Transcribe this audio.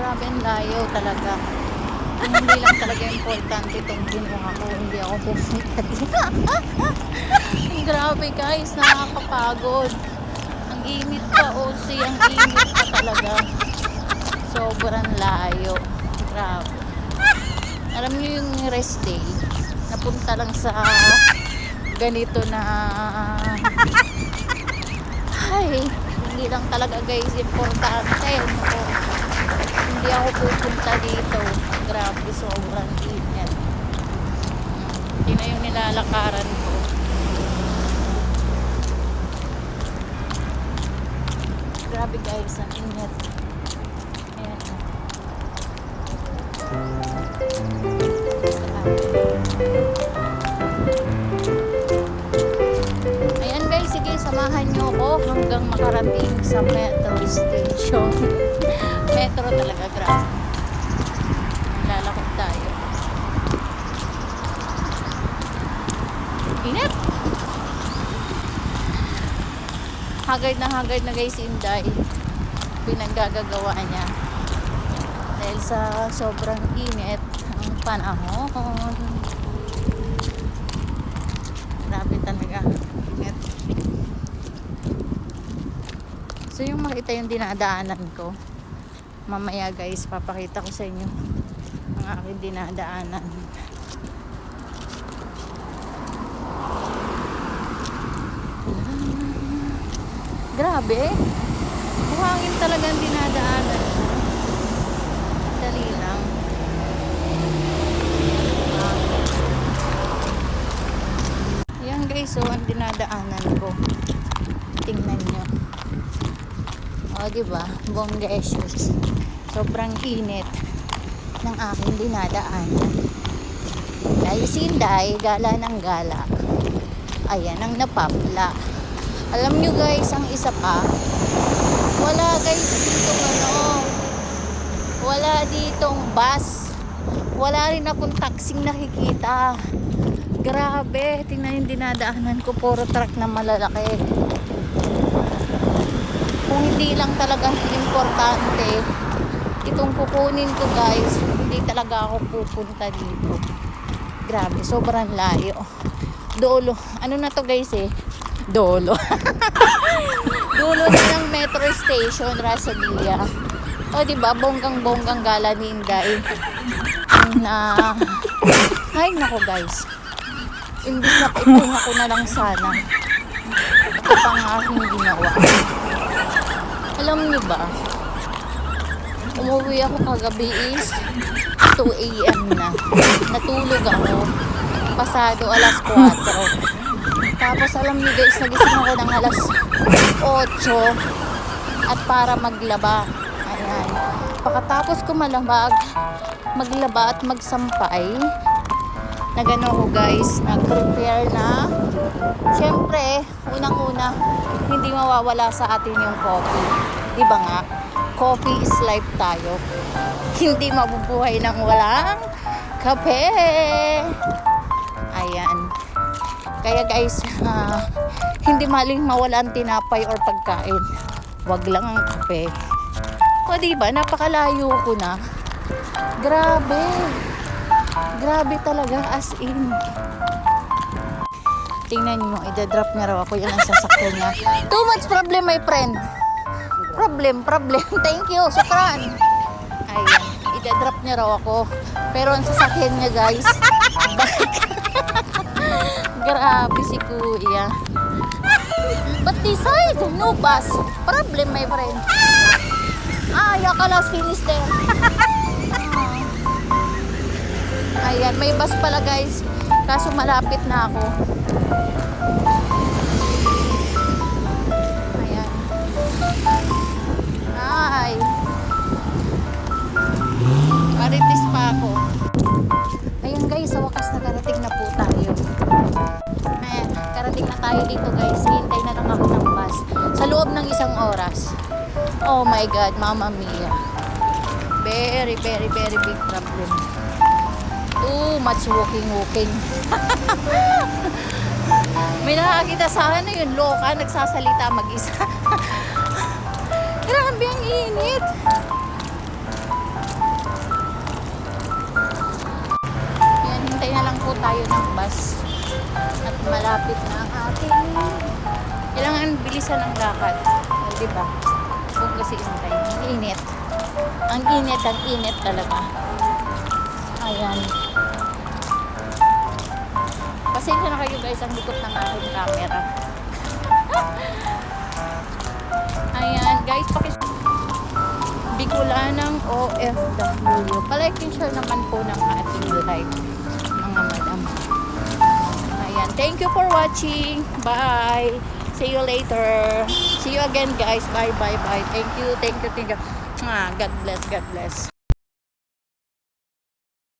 Grabe ang layo talaga. Hindi lang talaga importante itong ginawa ko. Hindi ako pumunta dito. Grabe guys, nakakapagod. Ang init pa, Osi. Ang init pa talaga. Sobrang layo. Grabe. Alam niyo yung rest day, napunta lang sa ganito na ay, hindi lang talaga guys importante. No? Hindi ako pupunta dito. Grabe, sobrang init. Hindi na yung nilalakaran ko. Grabe guys, ang init. Ayan. Ayan guys, sige, samahan nyo ako hanggang makarating sa metro station. Metro talaga, grabe. Lalakot tayo. Init! Hagard na guys, Inday. Pinaggagawa niya. Dahil sa sobrang init ang panahon. Grabe talaga. Init. So yung makita yung dinadaanan ko. Mamaya guys, papakita ko sa inyo ang aking dinadaanan. Grabe. Buhangin talaga ang dinadaanan ko. Dali lang. Yan guys, so ang dinadaanan ko. Tingnan nyo. O diba, bongga issues. Sobrang init ng aking dinadaanan. Dahil si Inday, gala ng gala. Ayan ang napapla. Alam nyo guys, ang isa pa, wala guys dito wala ditong bus. Wala rin akong taxing nakikita. Grabe, tingnan yung dinadaanan ko, puro truck na malalaki. Kung hindi lang talagang importante itong kukunin ko guys, hindi talaga ako pupunta dito. Grabe, sobrang layo. Dolo, ano na to guys Dolo. Dulo na ng metro station, Rasadilla. O diba, bonggang gala ni Inday. Na, ay nako guys. Imbis na ipahinga ko na lang sana. Ito pang aking ginawa. Alam niyo ba, umuwi ako kagabi is 2 AM na. Natulog ako. Pasado alas 4. Tapos alam niyo guys, nagising ako ng alas 8 at para maglaba. Ayan. Pagkatapos ko maglaba at magsampay, nagano ko guys, nag-prepare na. Siyempre, unang-una, hindi mawawala sa atin yung coffee. Diba nga? Coffee is life tayo. Hindi mabubuhay ng walang kape. Ayan. Kaya guys, hindi maling mawala ang tinapay or pagkain. Wag lang ang kape. O diba, napakalayo ko na. Grabe. Grabe talaga, as in. Tingnan nyo, i-drop niya raw ako. Yan ang sasakyan niya. Too much problem, my friend. Problem. Thank you, sukran. Ayan, i-drop niya raw ako. Pero ang sasakyan niya guys, grabe si kuya. But this side, no bus. Problem, my friend. Yakalas finish there. Ayan, may bus pala guys. Kaso malapit na ako. Ayan. Ay. Maritis pa ako. Ayan guys, sa wakas nakarating na po tayo. Ayan, karating na tayo dito guys. Hintay na lang ako ng bus. Sa loob ng 1 oras. Oh my God, Mama Mia. Very big problem. Too much walking. May nakakita sa akin na yun, loka, nagsasalita mag-isa. Grabe ang init. oras. At malapit na ang ating kailangan bilisan ng lakad. O, diba? Kung kasi intay. Ang init. Ang init talaga. Ayan. Pasensya na kayo guys, ang likot ng aking camera. Ayan guys, Bicolanang OFW. Palike and share naman po ng ating live, mga madam. Ayan, thank you for watching. Bye. See you later. See you again guys. Bye. Thank you. God bless.